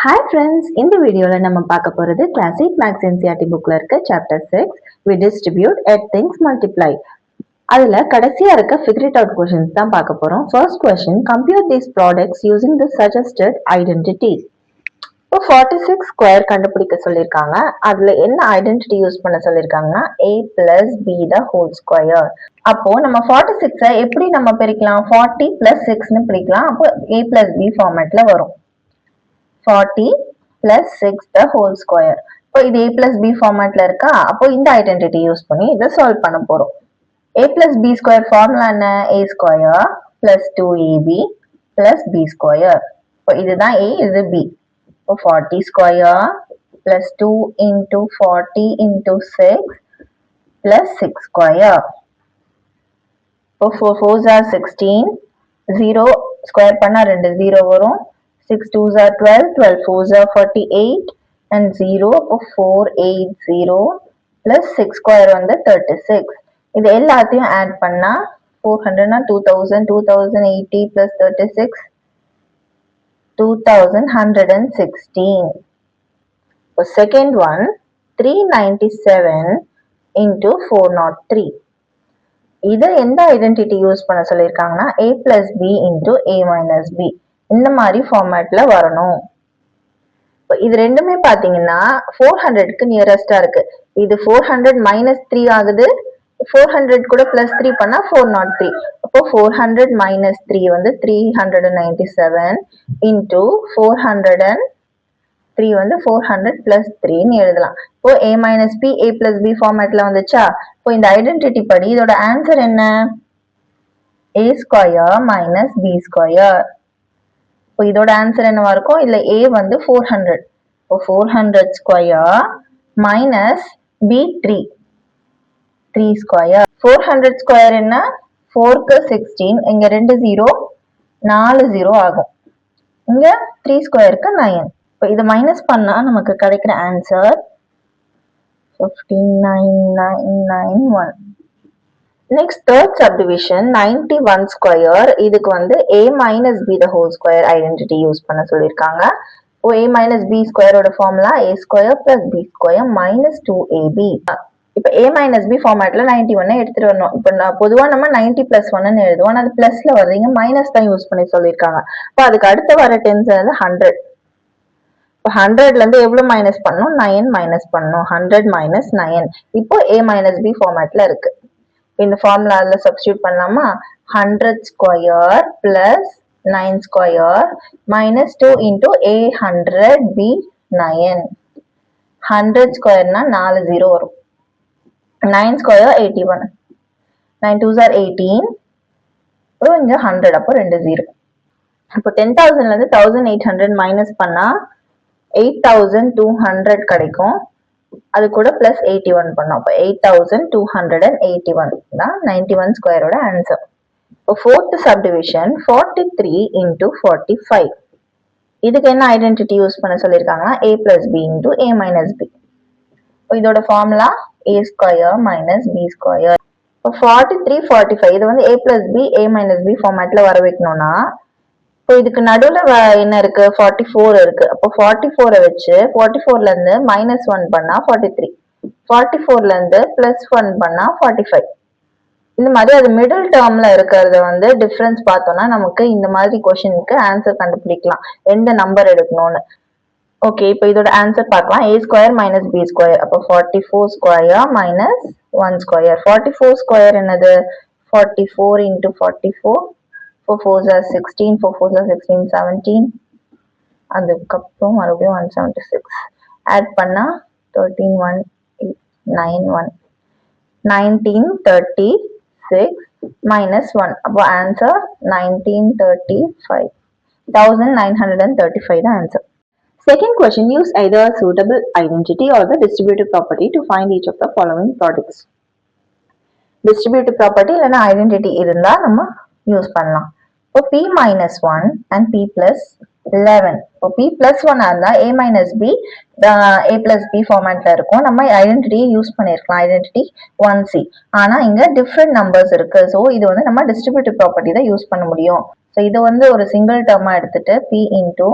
Hi friends, இந்த வீடியோல நம்ம பார்க்க போறது கிளாசிக் மேக்ஸ் என்சிஆர்டி புக்ல இருக்க chapter 6 we distribute at things multiply. அதுல கடைசியா இருக்க figure it out questions தான் பார்க்க போறோம். First question, compute these products using the suggested identity. இப்போ 46 ஸ்கொயர் கண்டுபிடிக்க சொல்லியிருக்காங்க. அதுல என்ன ஐடென்டிட்டி யூஸ் பண்ண சொல்லியிருக்காங்கன்னா a plus b the whole square. அப்போ நம்ம 46 எப்படி நம்ம பிரிக்கலாம்? 40 plus 6னு பிரிக்கலாம். அப்போ a plus b ஃபார்மேட்ல வரும். 40 plus 6 the whole square. இப்போ இது a plus b ஃபார்மேட்ல இருக்கா? அப்போ இந்த ஐடென்டிட்டி யூஸ் பண்ணி இதை சால்வ் பண்ண போறோம். a plus b square formula என்ன? a square plus 2ab plus b square. இப்போ இதுதான் a, இது b. இப்போ 40 square plus 2 into 40 into 6 plus 6 square. இப்போ 4 4s are 16, 0 ஸ்கொயர் பண்ணா 2 0 வரும். 6 2s are 12, 12 4s are 48 and 0 அப்போ 480 plus 6 square வந்து 36. இது எல்லாத்தையும் ஆட் பண்ணா 400 னா 2000, 2080 plus 36 2116. இப்போ second one 397 into 403. இது எந்த ஐடென்டிட்டி யூஸ் பண்ண சொல்லியிருக்காங்கன்னா a plus b into a minus b. இந்த மாதிரி ஃபார்மேட்ல வரணும். இது ரெண்டுமே பாத்தீங்கன்னா 400க்கு நியரஸ்டா இருக்கு. இது 400 minus 3 ஆகுது. 400 கூட plus 3 பண்ணா 403. அப்போ 400 minus 3 வந்து 397 into 403 வந்து 400 plus 3 ன்னு எழுதலாம். இப்போ a minus b a plus b ஃபார்மேட்ல வந்துச்சா? இப்போ இந்த ஐடென்டிட்டி படி இதோட ஆன்சர் என்ன? a square minus b square. இப்போ இதோட ஆன்சர் என்னவா இருக்கும்? இல்ல a வந்து 400. இப்போ 400 square minus b 3 square. 400 square என்ன? 4க்கு 16, இங்க 2 0 4 0 ஆகும். இங்க 3 ஸ்கொயருக்கு 9. இப்போ இதை மைனஸ் பண்ணா நமக்கு கிடைக்கிற answer 15991. Next third subdivision 91 square. இதுக்கு வந்து a minus b the whole square identity use பண்ண சொல்லியிருக்காங்க. இப்போ a minus b ஸ்கொயரோட formula a square plus b square minus 2ab. இப்போ a minus b ஃபார்மேட்ல 91 எடுத்துட்டு வரணும். இப்போ பொதுவா நம்ம 90 plus 1ன்னு எழுதுவோம். ஆனால் அது பிளஸ்ல வருது, இங்க மைனஸ் தான் யூஸ் பண்ணி சொல்லியிருக்காங்க. இப்போ அதுக்கு அடுத்து வர டென்ஸ் வந்து 100. இப்போ 100ல இருந்து எவ்வளவு மைனஸ் பண்ணணும்? 9 மைனஸ் பண்ணணும். 100 minus 9. இப்போ a minus b ஃபார்மேட்ல இருக்கு. இந்த ஃபார்முலால சப்ஸ்டிட்யூட் பண்ணலாமா? 100 square plus 9 square minus 2 into a 100 b 9. 100 ஸ்கொயர்னா 4 0 வரும். 9 ஸ்கொயர் 81. 9 2s are 18. அப்புறம் இங்க 100, அப்போ 2 0. இப்போ 10,000ல இருந்து 1800 மைனஸ் பண்ணா 8200 கிடைக்கும். அது கூட பிளஸ் 81 பண்ணோம். அப்போ 8281 தான் 91 ஸ்கொயரோட ஆன்சர். இப்போ ஃபோர்த் சப்டிவிஷன் 43 into 45. இதுக்கு என்ன ஐடென்டிட்டி யூஸ் பண்ண சொல்லியிருக்காங்கன்னா a plus b into a minus b. இதோட formula a square minus b square. இப்போ 43 45 இது வந்து a plus b a minus b ஃபார்மேட்ல வர வைக்கணும்னா இப்போ இதுக்கு நடுவுல என்ன இருக்கு? 44 இருக்கு. அப்போ 44 வச்சு 44ல இருந்து மைனஸ் 1 பண்ணா 43, 44ல இருந்து பிளஸ் 1 பண்ணா 45. இந்த மாதிரி அது மிடில் டேர்ம்ல இருக்கிறத வந்து டிஃபரன்ஸ் பார்த்தோம்னா நமக்கு இந்த மாதிரி கொஸ்டினுக்கு ஆன்சர் கண்டுபிடிக்கலாம், எந்த நம்பர் எடுக்கணும்னு. ஓகே, இப்போ இதோட ஆன்சர் பார்க்கலாம். a square minus b square. அப்போ 44 ஸ்கொயர் மைனஸ் 1 ஸ்கொயர். 44 ஸ்கொயர் என்னது? 44 into 44. 4 4s are 16, 4 4s are 16, 17. அதுக்கப்புறம் மறுபடியும் 176 ஆட் பண்ணா 13 1 9 1 1936 minus 1. அப்போ ஆன்சர் 1935. 1935 தான் answer. Second question, use either a suitable identity or the distributive property to find each of the following products. Distributive property இல்லைன்னா identity இருந்தா நம்ம use பண்ணலாம். இப்போ p minus 1 and p plus 11. இப்போ p plus 1 இருந்தா a minus b a plus b ஃபார்மேட்ல இருக்கும். நம்ம ஐடென்டிட்டியை use பண்ணிருக்கலாம், ஐடென்டிட்டி 1c. ஆனா இங்க டிஃப்ரெண்ட் நம்பர்ஸ் இருக்கு. ஸோ இது வந்து நம்ம டிஸ்ட்ரிபியூட்டிவ் ப்ராப்பர்ட்டி தான் யூஸ் பண்ண முடியும். ஸோ இது வந்து ஒரு சிங்கிள் டேர்மா எடுத்துட்டு p into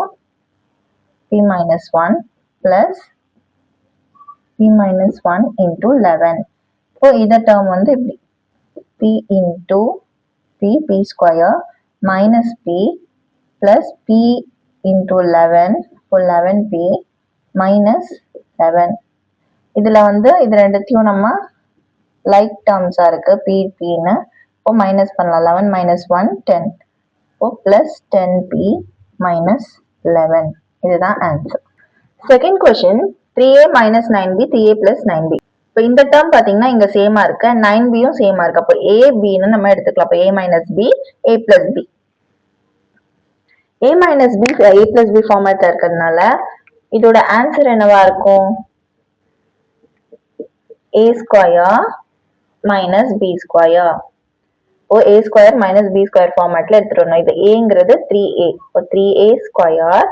p minus 1 plus p minus 1 into 11. இப்போ இந்த டேர்ம் வந்து இப்படி p into p square minus p plus p into 11 for 11p minus 11. இதுல வந்து இது ரெண்டுத்தையும் நம்ம லைக் டேர்ம்ஸா இருக்கு pன்னு. இப்போ மைனஸ் பண்ணலாம். 11 minus 1 10. இப்போ plus 10p minus 11. இதுதான் answer. Second question 3a minus 9b 3a plus 9b. இப்போ இந்த டேர்ம் பாத்தீங்கன்னா இங்க சேமா இருக்கு, 9bயும் சேமா இருக்கு. அப்போ a bன்னு நம்ம எடுத்துக்கலாம். அப்போ a minus b a plus b. a minus b a plus b ஃபார்மேட்ல இருக்கிறதுனால இதோட ஆன்சர் என்னவா இருக்கும்? a square minus b square. O a square minus b square ஃபார்மேட்ல எடுத்துறோம். இது aங்கிறது 3a. இப்போ 3a square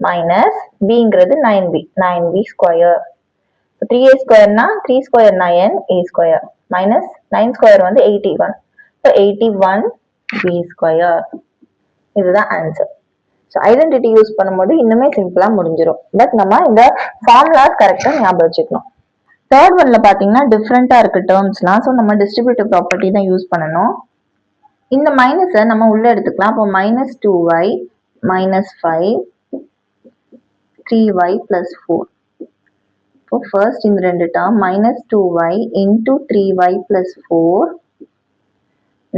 minus bங்கிறது 9b 9b square. 3a squareனா 3 square 9 a square minus 9 square வந்து 81. இப்போ 81b square. இதுதான் answer. So identity use பண்ணும்போது இன்னுமே சிம்பிளா முடிஞ்சிடும். பட் நம்ம இந்த ஃபார்முலாஸ் கரெக்டா ஞாபகம் வச்சுக்கணும். தேர்ட் ஒன்ல பாத்தீங்கன்னா டிஃப்ரெண்டா இருக்கு டேர்ம்ஸ்லாம். ஸோ நம்ம டிஸ்ட்ரிபியூட்டிவ் ப்ராப்பர்ட்டி தான் யூஸ் பண்ணணும். இந்த மைனஸை நம்ம உள்ள எடுத்துக்கலாம். அப்போ minus 2y minus 5 3y plus 4. இப்போ ஃபர்ஸ்ட் இந்த ரெண்டு term minus 2y into 3y plus 4.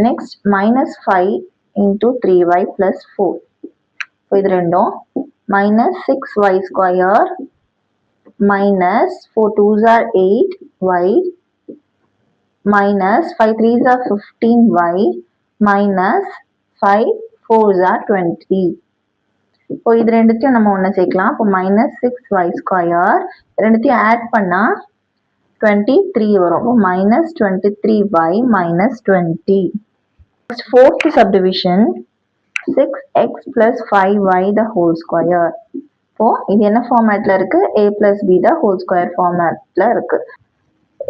Next minus 5 into 3y plus 4. இப்போ இது ரெண்டும் minus 6y square minus 4 2s are 8y minus 5 3s are 15y minus 5 4s are 20. இப்போ இது ரெண்டுத்தையும் நம்ம ஒண்ணு சேர்க்கலாம். அப்போ minus 6y square ரெண்டுத்தையும் ஆட் பண்ணா 23 வரும். அப்போ minus 23y minus 20. Next fourth subdivision 6x plus 5y the whole square. இப்போ இது என்ன ஃபார்மேட்ல இருக்கு? a plus b the whole square ஃபார்மேட்ல இருக்கு.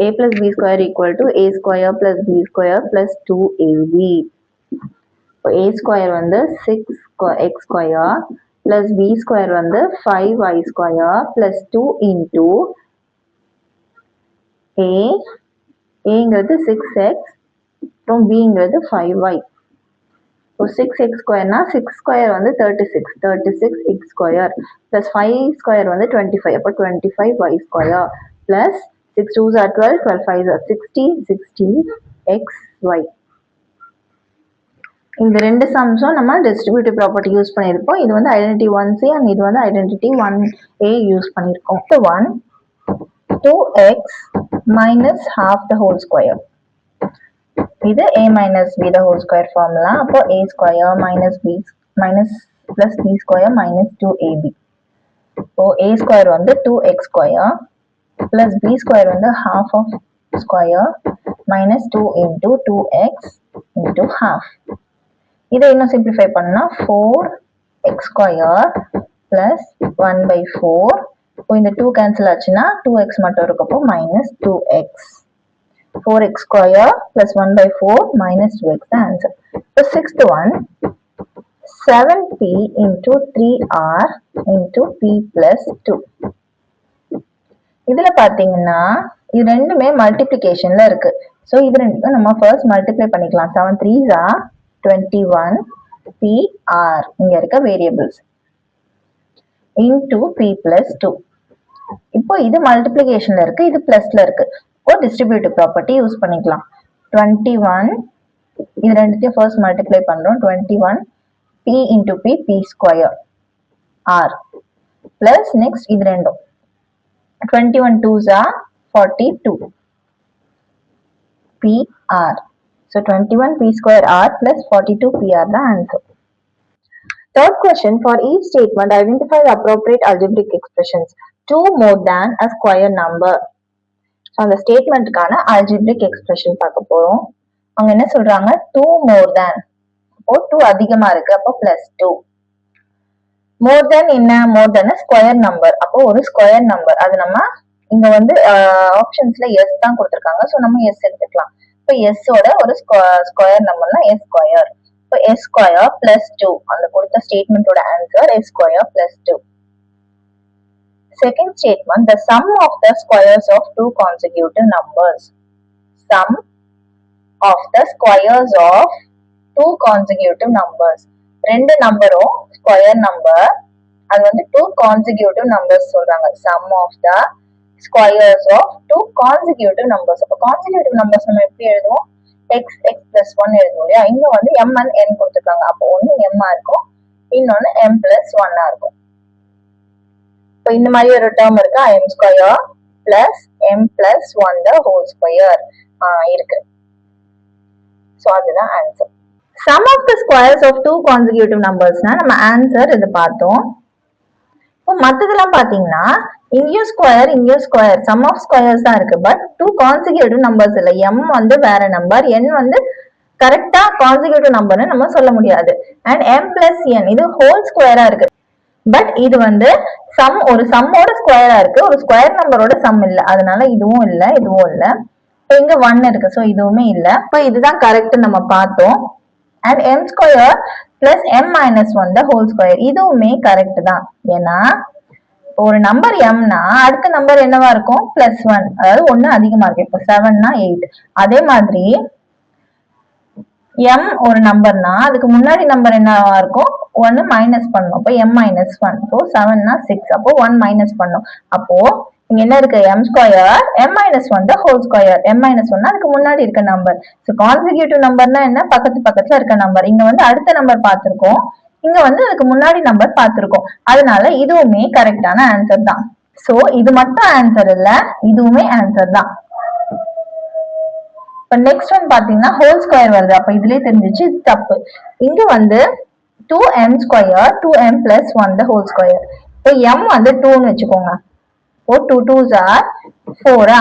a plus b square equal to a square plus b square plus 2ab. இப்போ a square வந்து 6x square plus b square வந்து 5y square plus 2 into aங்கிறது 6x அப்புறம் bங்கிறது 5y. இப்போ 6x squareனா 6 square வந்து 36x square plus 5 square வந்து 25. அப்போ 25y square plus 6 2s are 12 12 5s are 60xy. இந்த ரெண்டு சம்ஸும் நம்ம டிஸ்ட்ரிபியூட்டிவ் ப்ராப்பர்ட்டி யூஸ் பண்ணியிருப்போம். இது வந்து ஐடென்டிட்டி 1c அண்ட் இது வந்து ஐடென்டிட்டி 1a யூஸ் பண்ணியிருக்கோம். 1 2x minus half the whole square. இது a minus b the whole square formula. அப்போ a square minus b minus plus b square minus 2ab. இப்போ a square வந்து 2x square plus b square வந்து half of square minus 2 into 2x into half. இதை இன்னும் simplify பண்ணா 4x square plus 1 by 4. இப்போ இந்த 2 cancel ஆச்சுன்னா 2x மட்டும் இருக்கப்போ minus 2x. 4x square plus 1 by 4 minus 2x the answer. The sixth one 7p into 3r into p plus 2. இதுல பாத்தீங்கன்னா இது ரெண்டுமே மல்டிப்ளிகேஷன்ல இருக்கு. சோ இது ரெண்டும் நம்ம ஃபர்ஸ்ட் மல்டிப்ளை பண்ணிக்கலாம். 7 3s are 21 pr இங்க இருக்க வேரியபிள்ஸ் into p plus 2. இப்போ இது மல்டிப்ளிகேஷன்ல இருக்கு, இது பிளஸ்ல இருக்கு. இப்போ டிஸ்ட்ரிபியூட்டிவ் ப்ராப்பர்ட்டி யூஸ் பண்ணிக்கலாம். 21 இது ரெண்டுத்தையும் ஃபர்ஸ்ட் மல்டிப்ளை பண்றோம். 21 p into p p square r plus next இது ரெண்டும் 21 2s are 42 p r. So 21 p square r plus 42 p r the answer. Third question, for each statement identify the appropriate algebraic expressions. 2 more than a square number. So அந்த ஸ்டேட்மெண்ட்கான algebraic expression பார்க்க போறோம். அவங்க என்ன சொல்றாங்க? 2 more than. அப்போ 2 அதிகமா இருக்கு, அப்போ plus 2. more than என்ன? more than a square number. அப்போ ஒரு ஸ்கொயர் நம்பர். அது நம்ம இங்க வந்து ஆப்ஷன்ஸ்ல s தான் கொடுத்திருக்காங்க. சோ நம்ம s எடுத்துக்கலாம். இப்போ s ஓட ஒரு ஸ்கொயர் நம்பர்னா s ஸ்கொயர். இப்போ s ஸ்கொயர் plus 2 அந்த கொடுத்த ஸ்டேட்மெண்டோட answer s square plus 2. Second statement, the sum of the squares of two consecutive numbers. Sum of the squares of two consecutive numbers. ரெண்டு நம்பரும் ஸ்கொயர் நம்பர், அது வந்து two consecutive numbers சொல்றாங்க. Sum of the squares of two consecutive numbers. அப்போ consecutive numbers நம்ம எப்படி எழுதுவோம்? X X plus one எழுதுவோம் இல்லையா? இங்க வந்து எம் அண்ட் என் கொடுத்துருக்காங்க. அப்போ ஒன்னு எம்மா இருக்கும், இன்னொன்னு எம் பிளஸ் ஒன்னா இருக்கும். இப்போ இந்த மாதிரி ஒரு டேர்ம் இருக்கு, M square plus M plus one the whole square இருக்கு. ஸோ அதுதான் answer. Sum of the squares of two consecutive numbersனா நம்ம ஆன்சர் இது பார்த்தோம். இப்போ மற்றதெல்லாம் பார்த்தீங்கன்னா இங்கேயும் ஸ்கொயர் சம் ஆஃப் ஸ்கொயர்ஸ் தான் இருக்கு. பட் டூ கான்சிக்யூட்டிவ் நம்பர்ஸ் இல்லை. எம் வந்து வேற நம்பர், என் வந்து கரெக்டா கான்சிக்யூட்டிவ் நம்பர்னு நம்ம சொல்ல முடியாது. அண்ட் எம் பிளஸ் என் இது ஹோல் ஸ்கொயரா இருக்கு. பட் இது வந்து ஒரு சம்மோட ஸ்கொயரா இருக்கு, ஒரு ஸ்கொயர் நம்பரோட சம் இல்லை. அதனால இதுவும் இல்லை, இதுவும் இல்லை. இப்போ இங்க ஒன் இருக்கு, ஸோ இதுவுமே இல்லை. இப்போ இதுதான் கரெக்ட் நம்ம பார்த்தோம். and m square plus m minus 1 the whole square இதுவுமே கரெக்ட் தான். ஏன்னா ஒரு நம்பர் mனா அடுத்த நம்பர் என்னவா இருக்கும்? பிளஸ் 1, அதாவது ஒன்னு அதிகமா இருக்கு. இப்போ 7னா 8. அதே மாதிரி m ஒரு நம்பர்னா அதுக்கு முன்னாடி நம்பர் என்னவா இருக்கும்? 1 மைனஸ் பண்ணணும். அப்போ m minus 1. அப்போ 7னா 6. அப்போ 1 மைனஸ் பண்ணணும். அப்போ இங்க என்ன இருக்கு? m square m minus 1 the whole square. m minus 1 அதுக்கு முன்னாடி இருக்க நம்பர். சோ கான்சிக்யூட்டிவ் நம்பர்னா என்ன? பக்கத்துல இருக்க நம்பர். இங்க வந்து அடுத்த நம்பர் பார்த்திருக்கோம், இங்க வந்து அதுக்கு முன்னாடி நம்பர் பார்த்திருக்கோம். அதனால இதுவுமே கரெக்டான ஆன்சர் தான். சோ இது மட்டும் ஆன்சர் இல்ல, இதுவுமே ஆன்சர் தான். இப்ப நெக்ஸ்ட் ஒன் பாத்தீங்கன்னா ஹோல் ஸ்கொயர் வருது. அப்ப இதுலயே தெரிஞ்சிச்சு இது தப்பு. இங்க வந்து 2m square 2m plus 1 the whole square. இப்போ m வந்து 2ன்னு வச்சுக்கோங்க. 2 2s are 4.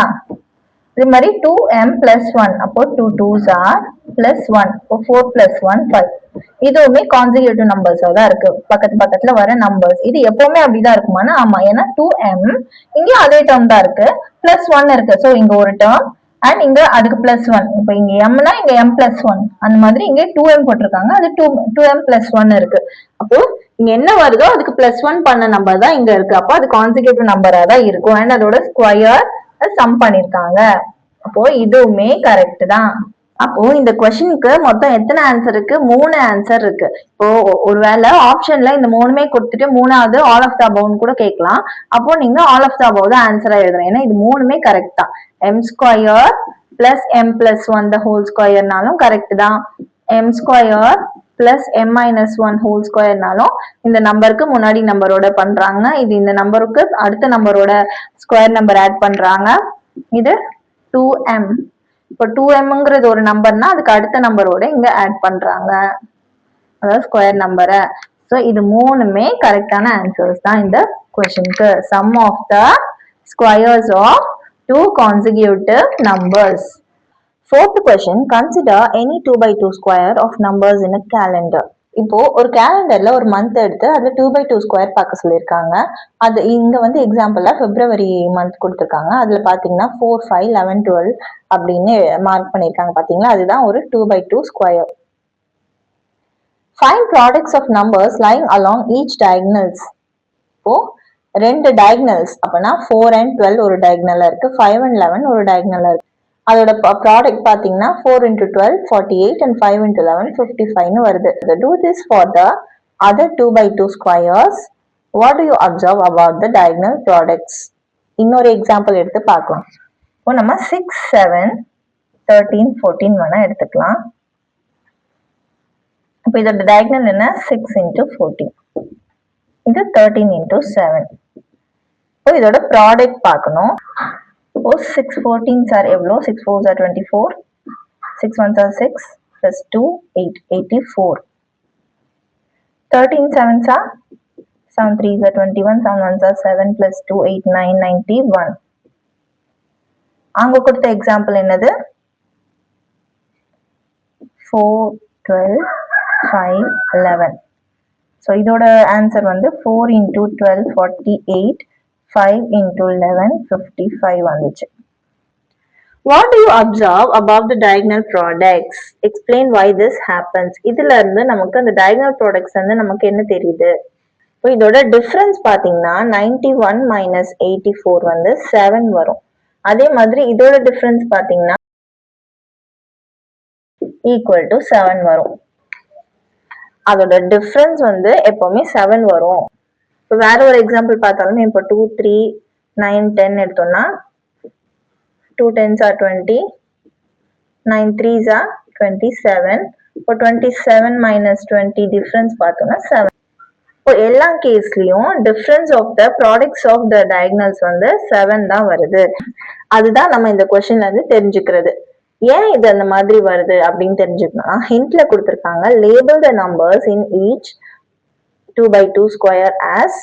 இதே மாதிரி 2m plus 1. அப்போ 2 2s are plus 1. அப்போ 4 plus 1 5. இதுவுமே கான்சிக்யூட்டிவ் நம்பர்ஸ் தான் இருக்கு, பக்கத்துல வர நம்பர்ஸ். இது எப்பவுமே அப்படிதான் இருக்குமானா? ஆமா. ஏன்னா 2m இங்க அதே டேர்ம் தான் இருக்கு, பிளஸ் 1 இருக்கு. சோ இங்க ஒரு டேர்ம் அண்ட் இங்க அதுக்கு பிளஸ் 1. இப்போ இங்க mனா இங்க m plus 1. அந்த மாதிரி இங்க 2m போட்டிருக்காங்க, அது 2m plus 1 இருக்கு. அப்போ இங்க என்ன வருதோ அதுக்கு பிளஸ் 1 பண்ண நம்பர் தான் இங்க இருக்கு. அப்போ அது கான்சிக்யூட்டிவ் நம்பரா தான் இருக்கும். அண்ட் அதோட ஸ்கொயர் சம் பண்ணிருக்காங்க. அப்போ இதுவுமே கரெக்ட் தான். அப்போ இந்த கொஸ்டினுக்கு மொத்தம் எத்தனை ஆன்சர் இருக்கு? 3 ஆன்சர் இருக்கு. இப்போ ஒருவேளை ஆப்ஷன்ல இந்த 3மே கொடுத்துட்டு மூணாவது ஆல் ஆஃப் த அபவ்னு கூட கேட்கலாம். அப்போ நீங்க ஆல் ஆஃப் த அபவ் தான் ஆன்சரா எழுதுறேன். ஏன்னா இது 3மே கரெக்ட் தான். M square plus M plus 1 the whole ஸ்கொயர்னாலும் கரெக்ட் தான். M square plus M minus 1 whole ஸ்கொயர்னாலும் இந்த நம்பருக்கு முன்னாடி நம்பரோட பண்றாங்க. இது இந்த நம்பருக்கு அடுத்த நம்பரோட ஸ்கொயர் நம்பர் ஆட் பண்றாங்க. இது 2m. இப்போ 2mங்கிறது ஒரு நம்பர்னா அதுக்கு அடுத்த நம்பரோட இங்க ஆட் பண்றாங்க, அதாவது ஸ்கொயர் நம்பரை. ஸோ இது 3மே கரெக்டான ஆன்சர்ஸ் தான் இந்த கொஸ்டினுக்கு. Sum of the squares of two consecutive numbers. Fourth question, consider any 2 by 2 square of numbers in a calendar. இப்போ ஒரு கேலண்டர்ல ஒரு மந்த் எடுத்து அதுல 2 by 2 ஸ்கொயர் பார்க்க சொல்லியிருக்காங்க. அது இங்க வந்து எக்ஸாம்பிளா பிப்ரவரி மந்த் கொடுத்துருக்காங்க. அதுல பாத்தீங்கன்னா 4 5 11 12 அப்படின்னு மார்க் பண்ணிருக்காங்க. பாத்தீங்களா? அதுதான் ஒரு 2 by 2 square. Find products of numbers lying along each diagonals. இப்போ ரெண்டு டயகனல்ஸ், அப்பனா 4 and 12 ஒரு டயகனலா இருக்கு, 5 and 11 ஒரு டயகனலா இருக்கு. அதோட ப்ராடக்ட் பாத்தீங்கன்னா 4 into 12 48 and 5 into 11 55 வருது. Do this for the other 2 by 2 squares. What do you observe about the diagonal products? இன்னொரு எக்ஸாம்பிள் எடுத்து பார்க்கலாம். இப்போ நம்ம 6 7 13 14 வேணா எடுத்துக்கலாம். இப்போ இதோட டயகனல் என்ன? 6 into 14. இது 13 into 7. இப்போ இதோட ப்ராடக்ட் பார்க்கணும். இப்போ 6 14s are எவ்வளோ? 6 4s are 24, 6 1s are 6 plus 2 8 84. 13 7s are 7 3s are 21, 7 1s are 7 plus 2 8 9 91. அங்க கொடுத்த எக்ஸாம்பிள் என்னது? 4 12 5 11. ஸோ இதோட ஆன்சர் வந்து 4 into 12 48, 5 into 11 55 வந்துச்சு. What do you observe above the diagonal products? Explain why this happens. இதுல இருந்து நமக்கு அந்த diagonal products வந்து நமக்கு என்ன தெரியுது? இப்போ இதோட டிஃபரன்ஸ் பாத்தீங்கன்னா 91 மைனஸ் 84 வந்து 7 வரும். அதே மாதிரி இதோட டிஃபரன்ஸ் பாத்தீங்கன்னா ஈக்குவல் டு 7 வரும். அதோட டிஃபரன்ஸ் வந்து எப்பவுமே 7 வரும். இப்போ வேற ஒரு எக்ஸாம்பிள் பார்த்தாலும் இப்போ 2 3 9 10 எடுத்தோம்னா 2 10s are 20, 9 3s are 27. இப்போ 27 minus 20 டிஃபரன்ஸ் பார்த்தோம்னா 7. இப்போ எல்லா கேஸ்லயும் difference of the products of the diagonals வந்து 7 தான் வருது. அதுதான் நம்ம இந்த கொஸ்டின்ல இருந்து தெரிஞ்சுக்கிறது. ஏன் இது அந்த மாதிரி வருது அப்படின்னு தெரிஞ்சுக்கணும். ஹிண்ட்ல கொடுத்துருக்காங்க, label the numbers in each 2/2 square as.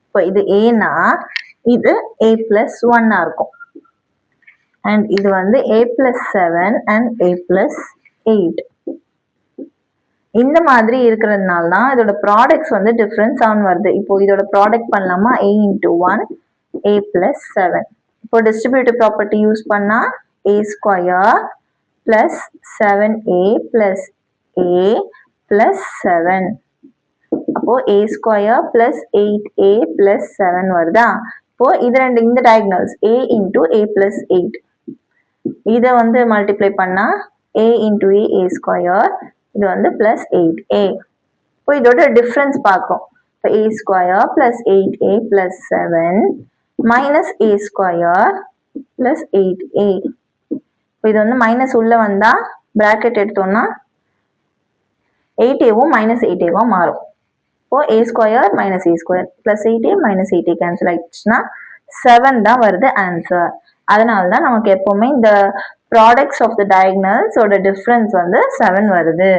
இப்போ இது ஏனா இது a plus 1 இருக்கும், அண்ட் இது வந்து a plus 7 and a plus 8. இந்த மாதிரி இருக்கிறதுனால தான் இதோட ப்ராடக்ட்ஸ் வந்து டிஃபரன்ஸ் ஆன் வருது. இப்போ இதோட ப்ராடக்ட் பண்ணலாமா, a into 1 a plus 7. இப்போ டிஸ்ட்ரிபியூட்டிவ் ப்ராப்பர்ட்டி யூஸ் பண்ணா a square plus 7a plus a plus 7. அப்போ a square plus 8a plus 7 வருதா. இப்போ இது ரெண்டு இந்த diagonals a into a plus 8, இதை வந்து மல்டிப்ளை பண்ணா a into a ஸ்கொயர், இது வந்து plus 8a. இப்போ இதோட டிஃபரன்ஸ் பார்க்கும். இப்போ a square plus 8a plus 7 minus a square plus 8a. இப்போ இது வந்து மைனஸ் உள்ள வந்தா பிராக்கெட் எடுத்தோம்னா 8aவும் minus 8a மாறும். இப்போ a square minus a square plus 8a minus 8a cancel ஆயிடுச்சுன்னா 7 தான் வருது ஆன்சர். அதனால தான் நமக்கு எப்பவுமே இந்த ப்ராடக்ட்ஸ் ஆஃப் த டயகனல்ஸ் ஓட டிஃபரன்ஸ் வந்து 7 வருது.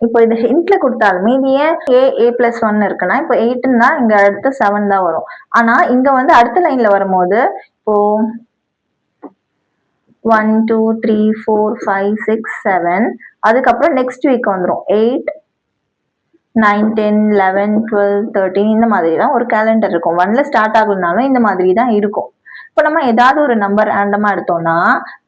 இப்போ இது ஹிண்ட்ல கொடுத்தாலுமே இது ஏன் a plus 1 இருக்குன்னா, இப்போ 8ன்னா இங்க அடுத்து 7 தான் வரும். ஆனா இங்க வந்து அடுத்த லைன்ல வரும்போது இப்போ 1 2 3 4 5 6 7, அதுக்கப்புறம் நெக்ஸ்ட் வீக் வந்துடும் 8 9 10 11 12 13, இந்த மாதிரி தான் ஒரு கேலண்டர் இருக்கும். 1ல ஸ்டார்ட் ஆகுனாலும் இந்த மாதிரி தான் இருக்கும். இப்போ நம்ம ஏதாவது ஒரு நம்பர் ரேண்டமா எடுத்தோம்னா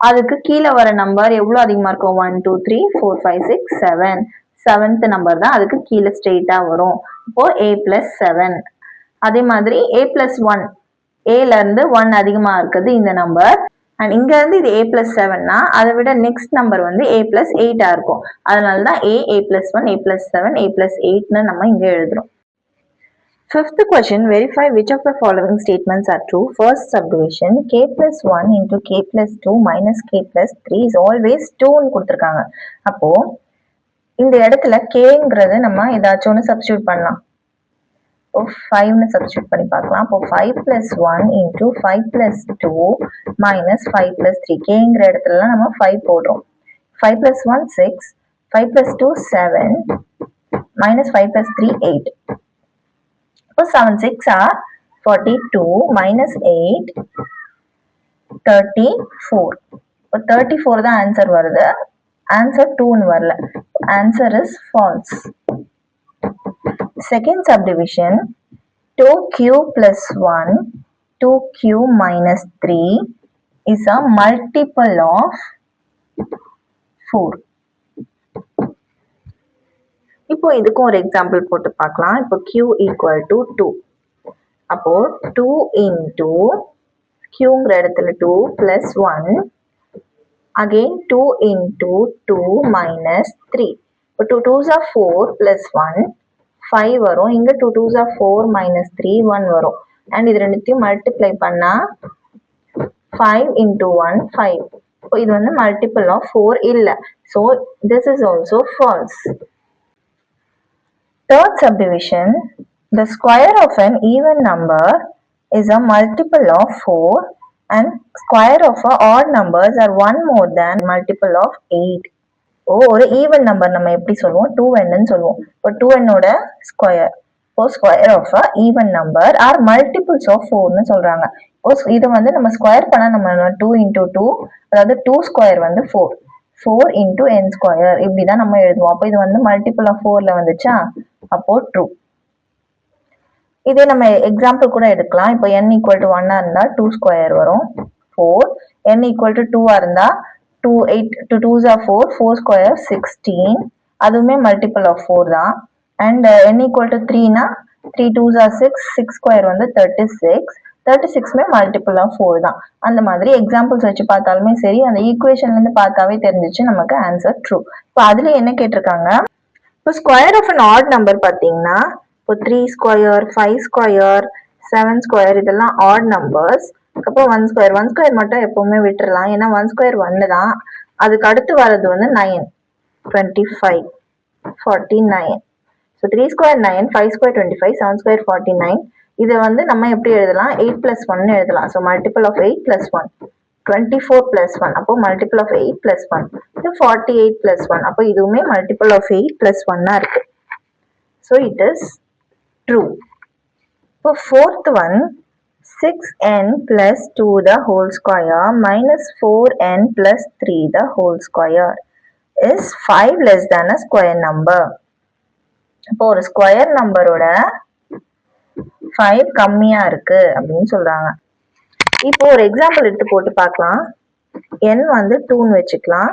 அதுக்கு கீழே வர நம்பர் எவ்வளவு அதிகமா இருக்கும், 1 2 3 4 5 6 7, 7th நம்பர் தான் அதுக்கு கீழே ஸ்ட்ரெயிட்டா வரும். இப்போ a plus 7. அதே மாதிரி a plus 1, aல இருந்து 1 அதிகமா இருக்குது இந்த நம்பர், அண்ட் இங்க இருந்து இது a plus 7னா அதை விட நெக்ஸ்ட் நம்பர் வந்து a plus 8 இருக்கும். அதனால தான் a plus 1 a plus 7 a plus 8ன்னு நம்ம இங்க எழுதுறோம். Fifth question, verify which of the following statements are true. First subdivision, k plus 1 into k plus 2 minus k plus 3 is always 2ன்னு கொடுத்துருக்காங்க. அப்போ இந்த இடத்துல kங்கிறது நம்ம ஏதாச்சும் ஒன்று சப்ஸ்டியூட் பண்ணலாம். இப்போ 5ன்னு சப்ஸ்டியூட் பண்ணி பார்க்கலாம். அப்போ 5 plus 1 into 5 plus 2 minus 5 plus 3, kங்கிற இடத்துல நம்ம 5 போடுறோம். 5 plus 1 6, 5 plus 2 7, minus 5 plus 3 8. இப்போ 7 6 are 42 minus 8 34. இப்போ 34 தான் ஆன்சர் வருது, ஆன்சர் 2ன்னு வரல. Answer is false. Second subdivision, 2q plus 1 2q minus 3 is a multiple of 4. இப்போ இதுக்கும் ஒரு எக்ஸாம்பிள் போட்டு பார்க்கலாம். இப்போ q equal to 2. அப்போ 2 into qங்கிற இடத்துல 2 plus 1, again 2 into 2 minus 3. இப்போ 2 2s are 4 plus 1 5 வரும். இங்க 2 2s are 4 minus 3 1 வரும். அண்ட் இது ரெண்டுத்தையும் மல்டிப்ளை பண்ணா 5 into 1 5. இப்போ இது வந்து மல்டிபிள் ஆஃப் 4 இல்ல. So this is also false. Third subdivision, the square of an even number is a multiple of 4 and square of a odd numbers are one more than multiple of 8. ஒரு even number நம்ம எப்படி சொல்லுவோம், 2n சொல்லுவோம். இப்போ 2n ஓட square, இப்போ square of a even number or multiples of 4ன்னு சொல்றாங்க. இப்போ இது வந்து நம்ம ஸ்கொயர் பண்ணா நம்ம 2 into 2, அதாவது 2 ஸ்கொயர் வந்து 4, 4 into n ஸ்கொயர் இப்படிதான் நம்ம எழுதுவோம். அப்போ இது வந்து மல்டிபிள் ஆஃப் 4ல வந்துச்சா, அப்போ ட்ரூ. இதே நம்ம எக்ஸாம்பிள் கூட எடுக்கலாம். இப்போ n equal to 1 இருந்தா 2 ஸ்கொயர் வரும் 4, n equal to 2 இருந்தா 2 8 2 2s are 4 4 ஸ்கொயர் 16, அதுவுமே மல்டிபிள் ஆஃப் 4 தான். and n equal to 3 na 3 2s are 6, 6 square வந்து 36, 36மே மல்டிபிள் ஆஃப் 4 தான். அந்த மாதிரி எக்ஸாம்பிள்ஸ் வச்சு பார்த்தாலுமே சரி, அந்த ஈக்குவேஷன்ல இருந்து பார்த்தாவே தெரிஞ்சிச்சு நமக்கு ஆன்சர் ட்ரூ. இப்போ அதுல என்ன கேட்டிருக்காங்க, இப்போ square of an odd number பார்த்தீங்கன்னா இப்போ 3 ஸ்கொயர் 5 ஸ்கொயர் 7 ஸ்கொயர் இதெல்லாம் ஆட் நம்பர்ஸ். அப்புறம் 1 ஸ்கொயர் மட்டும் எப்பவுமே விட்டுறலாம், ஏன்னா 1 ஸ்கொயர் 1 தான். அதுக்கு அடுத்து வர்றது வந்து 9 25 49. So 3 square 9, 5 square 25, 7 square 49. இதை வந்து நம்ம எப்படி எழுதலாம், 8 plus 1 எழுதலாம். So multiple of 8 plus 1 24 plus 1, அப்போ மல்டிபிள் ஆஃப் 8 plus 1 இது 48 plus 1, அப்போ இதுவுமே மல்டிபிள் ஆஃப் 8 plus 1 இருக்கு. So it is true. இப்போ fourth one, 6n plus 2 the whole square minus 4n plus 3 the whole square is 5 less than a square number. இப்போ ஒரு square நம்பரோட 5 கம்மியா இருக்கு அப்படின்னு சொல்றாங்க. இப்போ ஒரு எக்ஸாம்பிள் எடுத்து போட்டு பார்க்கலாம். n வந்து 2ன்னு வச்சுக்கலாம்.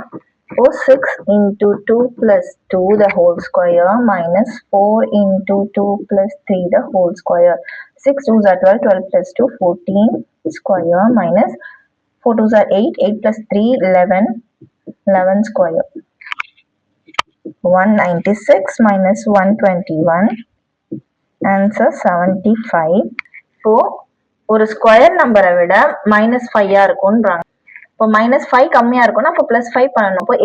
இப்போ 6 into 2 plus 2 the whole square minus 4 into 2 plus 3 the whole square. 6 2s are 12, 12 plus 2 14 square minus 4 2s are 8, 8 plus 3 11, 11 square. 196 minus 121, answer 75. இப்போ ஒரு ஸ்கொயர் நம்பரை விட -5 இருக்கும்ன்றாங்க. இப்போ -5 கம்மியா இருக்கும்னா அப்போ +5 பண்ணணும். அப்போ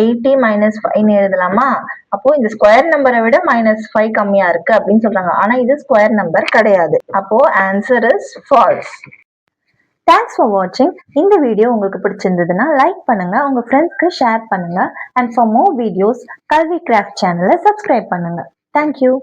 80 minus 5 எழுதலாமா? அப்போ இந்த ஸ்கொயர் நம்பரை விட -5 கம்மியா இருக்கு அப்படின்னு சொல்றாங்க. ஆனா இது ஸ்கொயர் நம்பர் கிடையாது. அப்போ answer is false. Thanks for வாட்சிங். இந்த வீடியோ உங்களுக்கு பிடிச்சிருந்ததுன்னா லைக் பண்ணுங்க, உங்க ஃப்ரெண்ட்ஸ்க்கு ஷேர் பண்ணுங்க, அண்ட் ஃபார் மோர் வீடியோஸ் கல்வி கிராஃப்ட் சேனலை சப்ஸ்கிரைப் பண்ணுங்க. தேங்க்யூ.